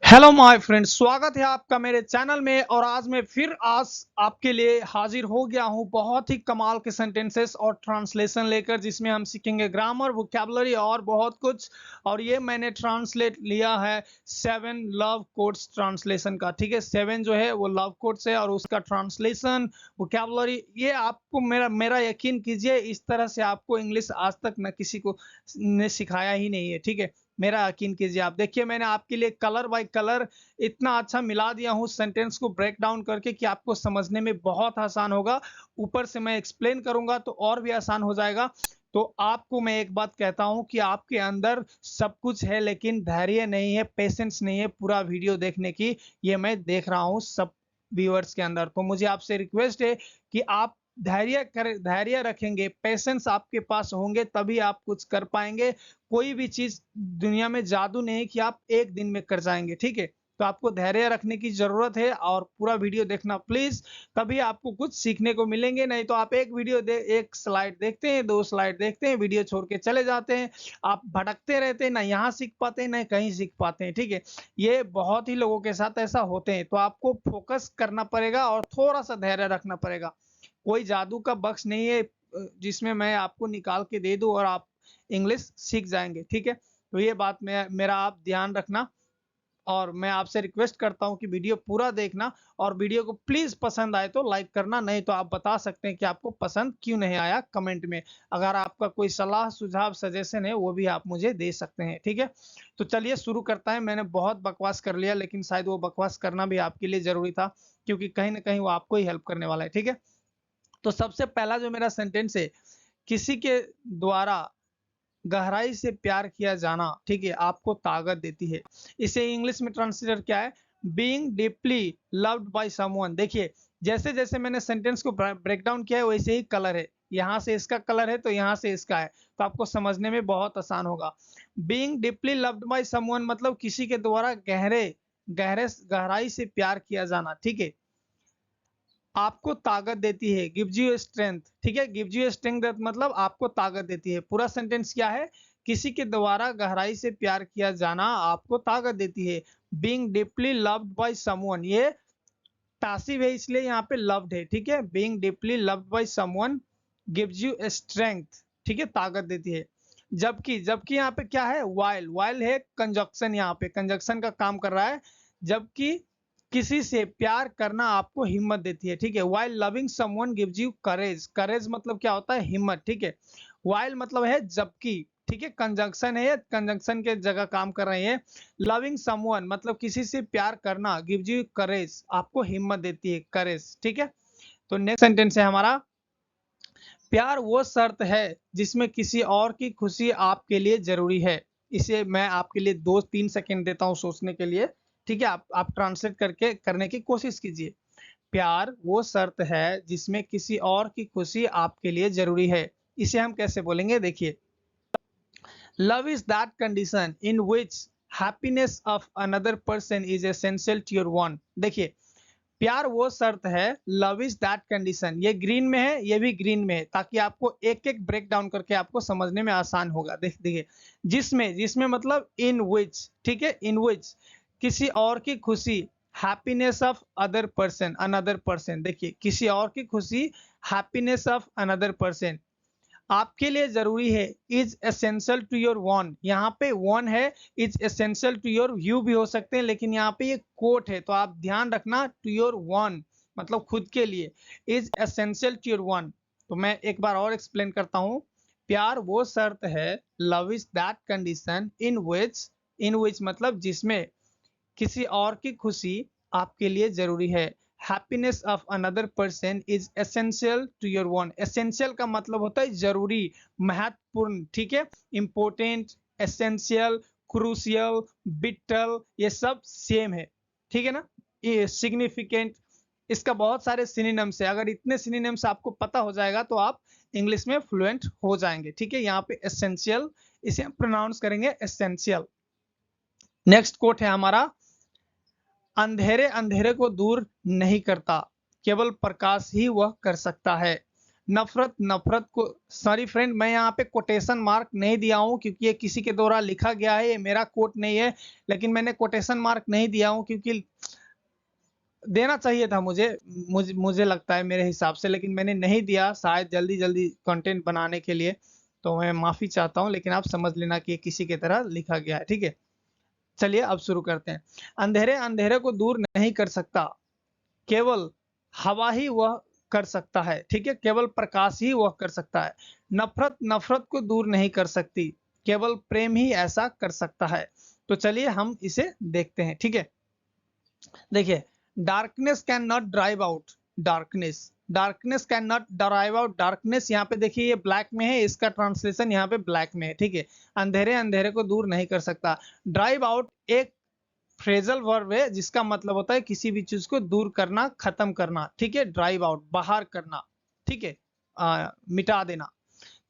Hello my friends, स्वागत है आपका मेरे चैनल में। और आज मैं फिर आज आपके लिए हाजिर हो गया हूं बहुत ही कमाल के सेंटेंसेस और ट्रांसलेशन लेकर, जिसमें हम सीखेंगे ग्रामर, वोकैबुलरी और बहुत कुछ। और ये मैंने ट्रांसलेट लिया है 7 लव कोट्स ट्रांसलेशन का। ठीक है, 7 जो है वो लव कोट्स है और उसका ट्रांसलेशन, वोकैबुलरी, ये आपको मेरा मेरा यकीन कीजिए, इस तरह से आपको इंग्लिश आज तक न किसी को ने सिखाया ही नहीं है। ठीक है, मेरा यकीन कीजिए। आप देखिए, मैंने आपके लिए कलर बाय कलर इतना अच्छा मिला दिया हूँ सेंटेंस को ब्रेक डाउन करके कि आपको समझने में बहुत आसान होगा। ऊपर से मैं एक्सप्लेन करूंगा तो और भी आसान हो जाएगा। तो आपको मैं एक बात कहता हूं कि आपके अंदर सब कुछ है, लेकिन धैर्य नहीं है, पेशेंस नहीं है पूरा वीडियो देखने की। ये मैं देख रहा हूं सब व्यूअर्स के अंदर। तो मुझे आपसे रिक्वेस्ट है कि आप धैर्य रखेंगे, पेशेंस आपके पास होंगे तभी आप कुछ कर पाएंगे। कोई भी चीज दुनिया में जादू नहीं कि आप एक दिन में कर जाएंगे। ठीक है, तो आपको धैर्य रखने की जरूरत है और पूरा वीडियो देखना प्लीज, तभी आपको कुछ सीखने को मिलेंगे। नहीं तो आप एक स्लाइड देखते हैं, 2 स्लाइड देखते हैं, वीडियो छोड़ के चले जाते हैं। आप भटकते रहते हैं, ना यहाँ सीख पाते हैं ना कहीं सीख पाते हैं। ठीक है, ये बहुत ही लोगों के साथ ऐसा होते हैं। तो आपको फोकस करना पड़ेगा और थोड़ा सा धैर्य रखना पड़ेगा। कोई जादू का बक्स नहीं है जिसमें मैं आपको निकाल के दे दूं और आप इंग्लिश सीख जाएंगे। ठीक है, तो ये बात मेरा आप ध्यान रखना। और मैं आपसे रिक्वेस्ट करता हूं कि वीडियो पूरा देखना, और वीडियो को प्लीज पसंद आए तो लाइक करना। नहीं तो आप बता सकते हैं कि आपको पसंद क्यों नहीं आया कमेंट में। अगर आपका कोई सलाह सुझाव सजेशन है वो भी आप मुझे दे सकते हैं। ठीक है, तो चलिए शुरू करता है। मैंने बहुत बकवास कर लिया, लेकिन शायद वो बकवास करना भी आपके लिए जरूरी था, क्योंकि कहीं ना कहीं वो आपको ही हेल्प करने वाला है। ठीक है, तो सबसे पहला जो मेरा सेंटेंस है, किसी के द्वारा गहराई से प्यार किया जाना, ठीक है, आपको ताकत देती है। इसे इंग्लिश में ट्रांसलेटर क्या है? Being deeply loved by someone. देखिए, जैसे जैसे मैंने सेंटेंस को ब्रेक डाउन किया है वैसे ही कलर है। यहाँ से इसका कलर है तो यहाँ से इसका है, तो आपको समझने में बहुत आसान होगा। Being deeply loved by someone मतलब किसी के द्वारा गहराई से प्यार किया जाना। ठीक है, आपको ताकत देती है, गिव्स यू स्ट्रेंथ। ठीक है, गिव्स यू स्ट्रेंथ मतलब आपको ताकत देती है। पूरा सेंटेंस क्या है? किसी के द्वारा गहराई से प्यार किया जाना आपको ताकत देती है। Being deeply loved by someone, ये पैसिव है इसलिए यहाँ पे लव्ड है। ठीक है, being deeply loved by someone gives you strength. ठीक है, ताकत देती है। जबकि जबकि यहाँ पे क्या है? वाइल, वाइल है कंजक्शन, यहाँ पे कंजक्शन का काम कर रहा है। जबकि किसी से प्यार करना आपको हिम्मत देती है। ठीक है, while loving someone gives you courage. Courage मतलब क्या होता है? हिम्मत। ठीक है, वाइल मतलब है जबकि। ठीक है, कंजंक्शन है, कंजंक्शन के जगह काम कर रहे हैं। लविंग समवन मतलब किसी से प्यार करना, गिव्स यू करेज, आपको हिम्मत देती है, करेज। ठीक है, तो नेक्स्ट सेंटेंस है हमारा, प्यार वो शर्त है जिसमें किसी और की खुशी आपके लिए जरूरी है। इसे मैं आपके लिए 2-3 सेकंड देता हूं सोचने के लिए। ठीक है, आप ट्रांसलेट करके करने की कोशिश कीजिए। प्यार वो शर्त है जिसमें किसी और की खुशी आपके लिए जरूरी है। इसे हम कैसे बोलेंगे? देखिए, love is that condition in which happiness of another person is essential to your one. देखिए, प्यार वो शर्त है, लव इज दैट कंडीशन, ये ग्रीन में है, ये भी ग्रीन में है, ताकि आपको एक एक ब्रेक डाउन करके आपको समझने में आसान होगा। देखिए, जिसमें जिसमें मतलब इन विच। ठीक है, इन विच किसी और की खुशी, happiness of other person, another person. देखिए, किसी और की खुशी, हैप्पीनेस ऑफ अनदर पर्सन आपके लिए जरूरी है। Is essential to your one, यहाँ पे वन है, is essential to your you भी हो सकते हैं, लेकिन यहाँ पे ये कोट है तो आप ध्यान रखना, टू योर वन मतलब खुद के लिए, is essential to your one. तो मैं एक बार और एक्सप्लेन करता हूं। प्यार वो शर्त है, love is that condition in which मतलब जिसमें किसी और की खुशी आपके लिए जरूरी है। Happiness of another person is essential to your one. Essential का मतलब होता है जरूरी, महत्वपूर्ण। ठीक है, इंपोर्टेंट, एसेंशियल, क्रूशियल, विटल, ये सब सेम है। ठीक है ना? ये सिग्निफिकेंट, इसका बहुत सारे सिनोनिम्स है। अगर इतने सिनोनिम्स आपको पता हो जाएगा तो आप इंग्लिश में फ्लुएंट हो जाएंगे। ठीक है, यहाँ पे एसेंशियल, इसे हम प्रोनाउंस करेंगे एसेंशियल। नेक्स्ट कोट है हमारा, अंधेरे अंधेरे को दूर नहीं करता, केवल प्रकाश ही वह कर सकता है। नफरत, नफरत को, सॉरी फ्रेंड, मैं यहाँ पे कोटेशन मार्क नहीं दिया हूँ क्योंकि ये किसी के द्वारा लिखा गया है, ये मेरा कोट नहीं है, लेकिन मैंने कोटेशन मार्क नहीं दिया हूँ क्योंकि देना चाहिए था मुझे लगता है मेरे हिसाब से, लेकिन मैंने नहीं दिया, शायद जल्दी जल्दी कंटेंट बनाने के लिए, तो मैं माफी चाहता हूँ, लेकिन आप समझ लेना कि ये किसी की तरह लिखा गया है, ठीक है। चलिए अब शुरू करते हैं। अंधेरे अंधेरे को दूर नहीं कर सकता, केवल हवा ही वह कर सकता है, ठीक है, केवल प्रकाश ही वह कर सकता है। नफरत नफरत को दूर नहीं कर सकती, केवल प्रेम ही ऐसा कर सकता है। तो चलिए हम इसे देखते हैं, ठीक है। देखिए, darkness can not drive out darkness, darkness can not drive out darkness, यहाँ पे देखिए ये ब्लैक में है, इसका ट्रांसलेशन यहाँ पे ब्लैक में है, ठीक है। अंधेरे अंधेरे को दूर नहीं कर सकता। ड्राइव आउट एक फ्रेजल वर्ब है जिसका मतलब होता है किसी भी चीज को दूर करना, खत्म करना, ठीक है। ड्राइव आउट बाहर करना, ठीक है, मिटा देना।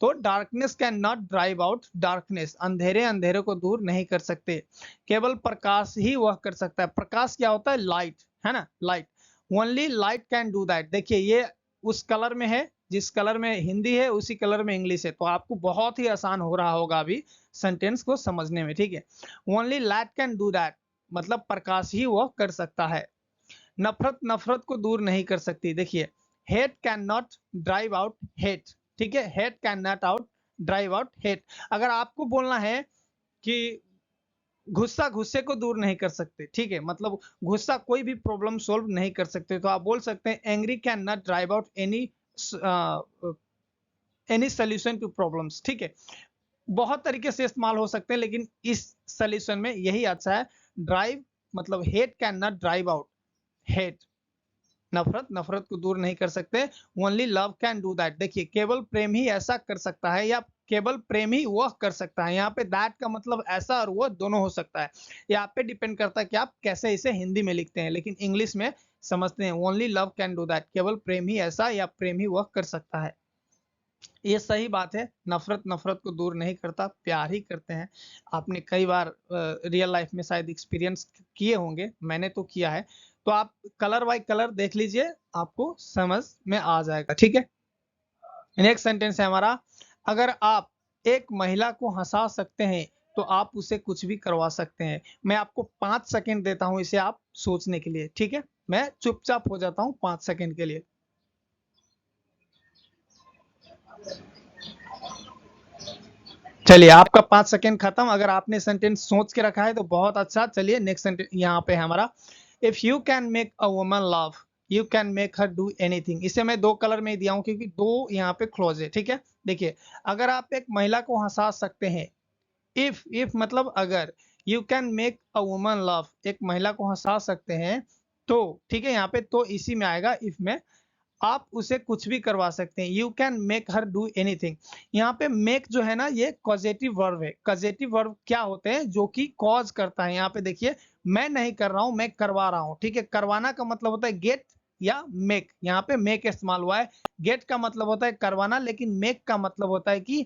तो darkness can not drive out darkness, अंधेरे अंधेरे को दूर नहीं कर सकते, केवल प्रकाश ही वह कर सकता है। प्रकाश क्या होता है? लाइट, है ना, light. Only light can do that. देखिए ये उस कलर में है, जिस कलर में हिंदी है उसी कलर में इंग्लिश है, तो आपको बहुत ही आसान हो रहा होगा अभी सेंटेंस को समझने में, ठीक है। Only light can do that, मतलब प्रकाश ही वह कर सकता है। नफरत नफरत को दूर नहीं कर सकती। देखिए, hate can not drive out hate, ठीक है, hate can not out drive out hate. अगर आपको बोलना है कि गुस्सा गुस्से को दूर नहीं कर सकते, ठीक है, मतलब गुस्सा कोई भी प्रॉब्लम सोल्व नहीं कर सकते, तो आप बोल सकते हैं angry can not drive out any solution to problems, ठीक है। बहुत तरीके से इस्तेमाल हो सकते हैं, लेकिन इस सोल्यूशन में यही अच्छा है। ड्राइव मतलब hate can not drive out hate, नफरत नफरत को दूर नहीं कर सकते। Only love can do that. देखिए, केवल प्रेम ही ऐसा कर सकता है, या केवल प्रेम ही वह कर सकता है। यहाँ पे दैट का मतलब ऐसा और वह दोनों हो सकता है, ये आप पे डिपेंड करता है कि आप कैसे इसे हिंदी में लिखते हैं, लेकिन इंग्लिश में समझते हैं only love can do that, केवल प्रेम ही ऐसा या प्रेम ही वह कर सकता है। ये सही बात है, नफरत नफरत को दूर नहीं करता, प्यार ही करते हैं। आपने कई बार रियल लाइफ में शायद एक्सपीरियंस किए होंगे, मैंने तो किया है। तो आप कलर बाय कलर देख लीजिए, आपको समझ में आ जाएगा, ठीक है। नेक्स्ट सेंटेंस है हमारा, अगर आप एक महिला को हंसा सकते हैं तो आप उसे कुछ भी करवा सकते हैं। मैं आपको 5 सेकंड देता हूं इसे आप सोचने के लिए, ठीक है। मैं चुपचाप हो जाता हूं 5 सेकंड के लिए। चलिए, आपका 5 सेकंड खत्म। अगर आपने सेंटेंस सोच के रखा है तो बहुत अच्छा। चलिए नेक्स्ट सेंटेंस यहाँ पे है हमारा, if you can make a woman love you can make her do anything. इसे मैं 2 कलर में दिया हूं क्योंकि 2 यहाँ पे क्लोज है, ठीक है। देखिए, अगर आप एक महिला को हंसा सकते हैं, इफ मतलब अगर, you can make a woman love, एक महिला को हंसा सकते हैं, तो ठीक है, यहाँ पे तो इसी में आएगा इफ में, आप उसे कुछ भी करवा सकते हैं। You can make her do anything. यहाँ पे मेक जो है ना, ये कॉजेटिव वर्ब है। कॉजेटिव वर्ब क्या होते हैं? जो कि कॉज करता है। यहाँ पे देखिए, मैं नहीं कर रहा हूं, मैं करवा रहा हूं, ठीक है। करवाना का मतलब होता है गेट या मेक, यहाँ पे मेक इस्तेमाल हुआ है। गेट का मतलब होता है करवाना, लेकिन मेक का मतलब होता है कि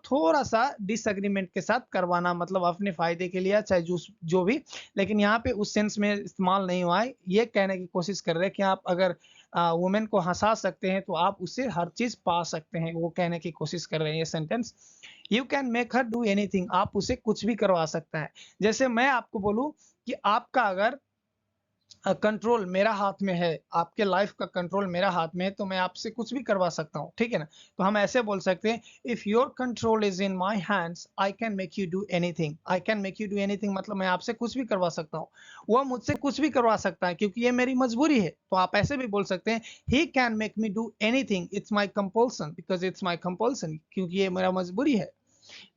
थोड़ा सा डिसएग्रीमेंट के साथ करवाना, मतलब अपने फायदे के लिए, चाहे जो भी, लेकिन यहाँ पे उस सेंस में इस्तेमाल नहीं हुआ है। ये कहने की कोशिश कर रहे हैं कि आप अगर वुमेन को हंसा सकते हैं तो आप उससे हर चीज पा सकते हैं, वो कहने की कोशिश कर रहे हैं ये sentence. You can make her do anything, आप उसे कुछ भी करवा सकता है। जैसे मैं आपको बोलूं कि आपका अगर कंट्रोल मेरा हाथ में है, आपके लाइफ का कंट्रोल मेरा हाथ में है, तो मैं आपसे कुछ भी करवा सकता हूँ, ठीक है ना। तो हम ऐसे बोल सकते हैं, if your control is in my hands I can make you do anything. I can make you do anything मतलब मैं आपसे कुछ भी करवा सकता हूँ, वह मुझसे कुछ भी करवा सकता है क्योंकि ये मेरी मजबूरी है। तो आप ऐसे भी बोल सकते हैं, he can make me do anything, it's my compulsion, because it's my compulsion, क्योंकि ये मेरा मजबूरी है।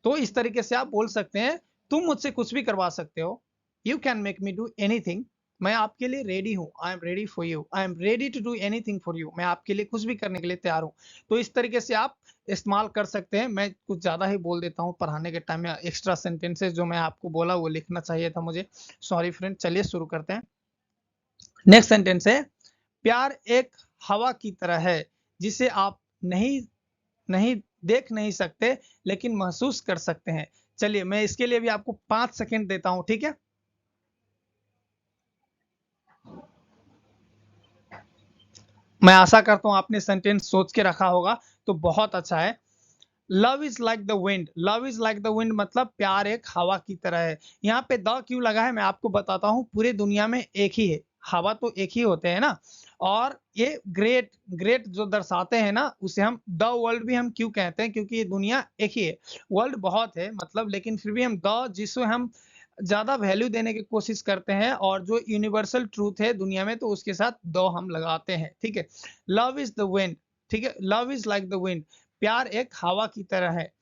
तो इस तरीके से आप बोल सकते हैं, तुम मुझसे कुछ भी करवा सकते हो, you can make me do anything, मैं आपके लिए रेडी हूं, I am ready for you, I am ready to do anything for you, मैं आपके लिए कुछ भी करने के लिए तैयार हूं। तो इस तरीके से आप इस्तेमाल कर सकते हैं। मैं कुछ ज्यादा ही बोल देता हूं पढ़ाने के टाइम में, एक्स्ट्रा सेंटेंसेस जो मैं आपको बोला वो लिखना चाहिए था मुझे, सॉरी फ्रेंड। चलिए शुरू करते हैं। नेक्स्ट सेंटेंस है, प्यार एक हवा की तरह है जिसे आप नहीं नहीं देख नहीं सकते, लेकिन महसूस कर सकते हैं। चलिए मैं इसके लिए भी आपको 5 सेकंड देता हूं, ठीक है। मैं आशा करता हूं आपने सेंटेंस सोच के रखा होगा, तो बहुत अच्छा है। Love is like the wind, love is like the wind मतलब प्यार एक हवा की तरह है। यहाँ पे द क्यों लगा है मैं आपको बताता हूँ। पूरे दुनिया में एक ही है, हवा तो एक ही होते हैं ना। और ये ग्रेट ग्रेट जो दर्शाते हैं ना, उसे हम द वर्ल्ड भी हम क्यों कहते हैं, क्योंकि ये दुनिया एक ही है। वर्ल्ड बहुत है मतलब, लेकिन फिर भी हम द, जिसको हम ज्यादा वैल्यू देने की कोशिश करते हैं, और जो यूनिवर्सल ट्रूथ है दुनिया में, तो उसके साथ द हम लगाते हैं, ठीक है। लव इज द विंड, ठीक है, love is like the wind, प्यार एक हवा की तरह है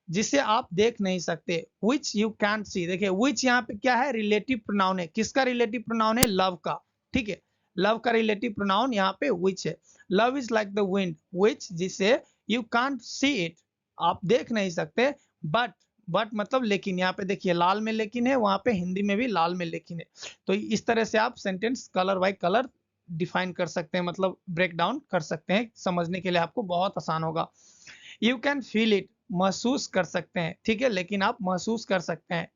जिसे आप देख नहीं सकते, विच यू कैन सी। देखिए विच यहाँ पे क्या है, रिलेटिव प्रोनाउन है। किसका रिलेटिव प्रोनाउन है, लव का, ठीक है। लव का रिलेटिव प्रोनाउन यहाँ पे विच है। Love is like the wind, which जिसे यू कांट सी इट, आप देख नहीं सकते, बट मतलब लेकिन, यहाँ पे देखिए लाल में लेकिन है, वहां पे हिंदी में भी लाल में लेकिन है। तो इस तरह से आप sentence colour bye colour define कर सकते हैं, मतलब ब्रेक डाउन कर सकते हैं, समझने के लिए आपको बहुत आसान होगा। यू कैन फील इट, महसूस कर सकते हैं, ठीक है, लेकिन आप महसूस कर सकते हैं।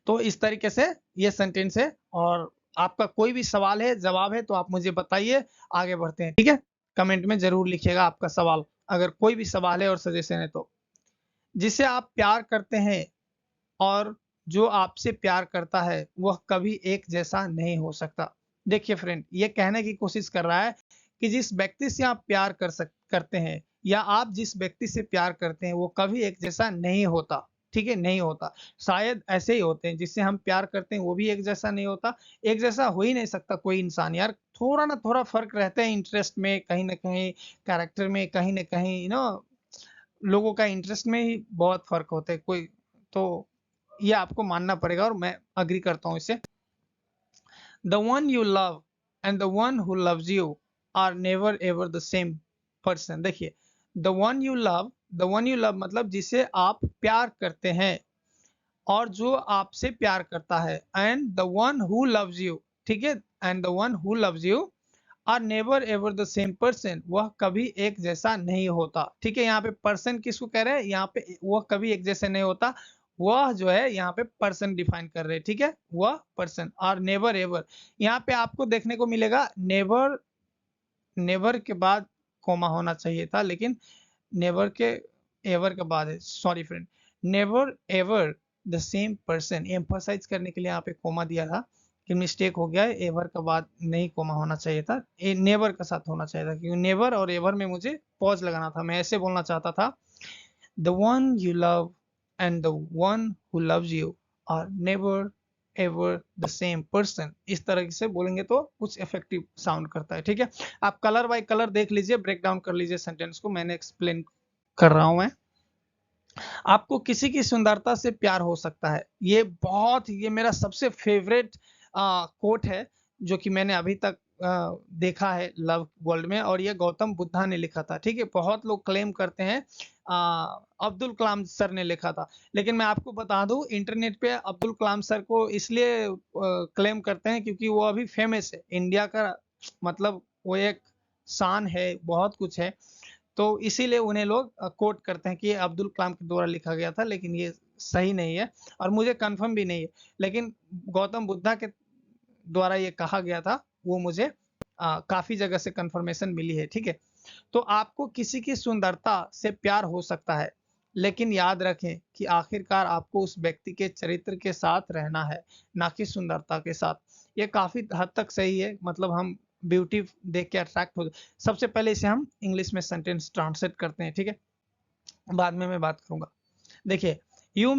तो इस तरीके से ये सेंटेंस है। और आपका कोई भी सवाल है, जवाब है, तो आप मुझे बताइए, आगे बढ़ते हैं, ठीक है। कमेंट में जरूर लिखिएगा आपका सवाल, अगर कोई भी सवाल है और सजेशन है तो। जिसे आप प्यार करते हैं और जो आपसे प्यार करता है वह कभी एक जैसा नहीं हो सकता। देखिए फ्रेंड, ये कहने की कोशिश कर रहा है कि जिस व्यक्ति से आप प्यार करते हैं, या आप जिस व्यक्ति से प्यार करते हैं, वो कभी एक जैसा नहीं होता, ठीक है, नहीं होता। शायद ऐसे ही होते हैं, जिससे हम प्यार करते हैं वो भी एक जैसा नहीं होता। एक जैसा हो ही नहीं सकता कोई इंसान यार, थोड़ा ना थोड़ा फर्क रहता है इंटरेस्ट में, कहीं ना कहीं कैरेक्टर में, कहीं ना कहीं लोगों का इंटरेस्ट में ही बहुत फर्क होता है कोई। तो ये आपको मानना पड़ेगा, और मैं अग्री करता हूँ इससे। The one you love and the one who loves you are never ever the same person. देखिए, द वन यू लव मतलब जिसे आप प्यार करते हैं, और जो आपसे प्यार करता है, and the one who loves you, ठीक है, and the one who loves you are never ever the same person, वह कभी एक जैसा नहीं होता, ठीक है। यहाँ पे पर्सन किसको कह रहे हैं, यहाँ पे वह कभी एक जैसे नहीं होता, वह जो है यहाँ पे पर्सन डिफाइन कर रहे हैं, ठीक है, वह पर्सन। और नेवर एवर, यहाँ पे आपको देखने को मिलेगा नेवर, नेवर के बाद कोमा होना चाहिए था, लेकिन नेवर के एवर के बाद है, sorry friend. Never ever the same person, emphasize करने के लिए यहाँ पे कोमा दिया था, कि मिस्टेक हो गया है, एवर का बाद नहीं कोमा होना चाहिए था, नेवर का साथ होना चाहिए था, क्योंकि नेवर और एवर में मुझे पॉज लगाना था। मैं ऐसे बोलना चाहता था, the one you love and the one who loves you are never ever the same person. इस तरह से बोलेंगे तो कुछ इफेक्टिव साउंड करता है, ठीक है। आप कलर बाय कलर देख लीजिए, ब्रेक डाउन कर लीजिए सेंटेंस को, मैंने एक्सप्लेन कर रहा हूं मैं। आपको किसी की सुंदरता से प्यार हो सकता है, ये मेरा सबसे फेवरेट कोट है, जो कि मैंने अभी तक देखा है लव वर्ल्ड में, और ये गौतम बुद्धा ने लिखा था, ठीक है। बहुत लोग क्लेम करते हैं अब्दुल कलाम सर ने लिखा था, लेकिन मैं आपको बता दूं, इंटरनेट पे अब्दुल कलाम सर को इसलिए क्लेम करते हैं क्योंकि वो अभी फेमस है इंडिया का, मतलब वो एक शान है, बहुत कुछ है। तो इसीलिए उन्हें लोग कोट करते हैं कि ये अब्दुल कलाम के द्वारा लिखा गया था, लेकिन ये सही नहीं है, और मुझे कंफर्म भी नहीं है। लेकिन गौतम बुद्धा के द्वारा ये कहा गया था, वो मुझे काफी जगह से कंफर्मेशन मिली है, ठीक है। तो आपको किसी की सुंदरता से प्यार हो सकता है, लेकिन याद रखें कि आखिरकार आपको उस व्यक्ति के चरित्र के साथ रहना है, ना कि सुंदरता के साथ। ये काफी हद तक सही है, मतलब हम ब्यूटी देख के अट्रैक्ट हो। सबसे पहले इसे हम इंग्लिश में सेंटेंस ट्रांसलेट करते हैं, ठीक है, बाद में मैं बात करूंगा। देखिए, you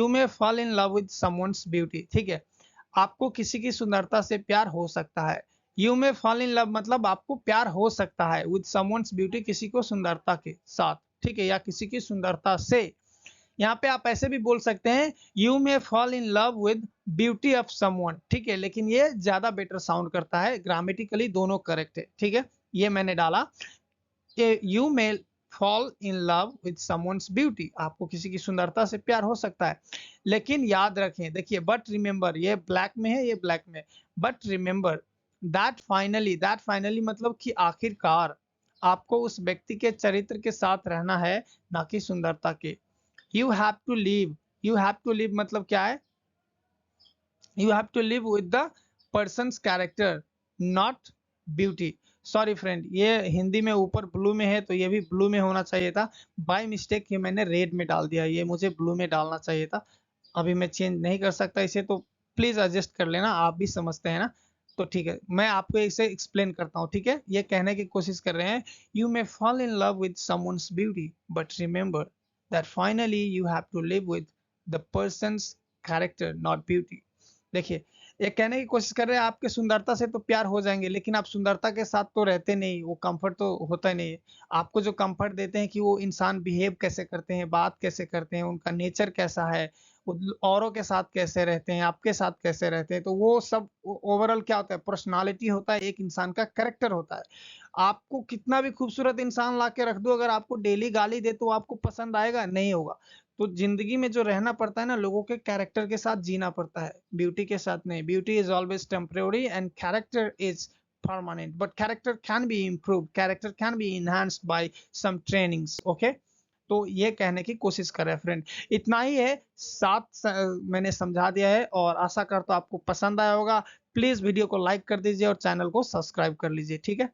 may fall in love with someone's beauty, ठीक है। आपको किसी की सुंदरता से प्यार हो सकता है। You may fall in love मतलब आपको प्यार हो सकता है विद समवन्स ब्यूटी, किसी को सुंदरता के साथ, ठीक है, या किसी की सुंदरता से। यहाँ पे आप ऐसे भी बोल सकते हैं, you may fall in love with beauty of someone, ठीक है, लेकिन ये ज्यादा बेटर साउंड करता है, ग्रामेटिकली दोनों करेक्ट है, ठीक है। ये मैंने डाला कि you may fall in love with someone's beauty, आपको किसी की सुंदरता से प्यार हो सकता है, लेकिन याद रखें, देखिए, बट रिमेंबर, ये ब्लैक में है, ये ब्लैक में, बट रिमेंबर दैट फाइनली मतलब कि आखिरकार आपको उस व्यक्ति के चरित्र के साथ रहना है, ना कि सुंदरता के। यू हैव टू लिव मतलब क्या है, you have to live with the person's character, not beauty. Sorry friend, ये हिंदी में ऊपर ब्लू में है तो ये भी ब्लू में होना चाहिए था। बाय मिस्टेक ये मैंने रेड में डाल दिया, ये मुझे ब्लू में डालना चाहिए था। अभी मैं चेंज नहीं कर सकता इसे, तो प्लीज एडजस्ट कर लेना, आप भी समझते हैं ना। तो ठीक है, मैं आपको इसे एक्सप्लेन करता हूँ। ठीक है, ये कहने की कोशिश कर रहे हैं, you may fall in love with someone's beauty but remember that finally you have to live with the person's character not beauty. देखिए, ये कहने की कोशिश कर रहे हैं आपके सुंदरता से तो प्यार हो जाएंगे, लेकिन आप सुंदरता के साथ तो रहते नहीं, वो कंफर्ट तो होता ही नहीं है। आपको जो कंफर्ट देते हैं कि वो इंसान बिहेव कैसे करते हैं, बात कैसे करते हैं, उनका नेचर कैसा है, वो औरों के साथ कैसे रहते हैं, आपके साथ कैसे रहते हैं, तो वो सब ओवरऑल क्या होता है, पर्सनालिटी होता है, एक इंसान का कैरेक्टर होता है। आपको कितना भी खूबसूरत इंसान ला के रख दो, अगर आपको डेली गाली दे तो आपको पसंद आएगा? नहीं होगा। तो जिंदगी में जो रहना पड़ता है ना, लोगों के कैरेक्टर के साथ जीना पड़ता है, ब्यूटी के साथ नहीं। Beauty is always temporary and character is permanent, but character can be improved, character can be enhanced by some trainings. Okay, तो ये कहने की कोशिश कर रहे हैं फ्रेंड। इतना ही है, मैंने समझा दिया है और आशा करता हूं आपको पसंद आया होगा। प्लीज वीडियो को लाइक कर दीजिए और चैनल को सब्सक्राइब कर लीजिए। ठीक है।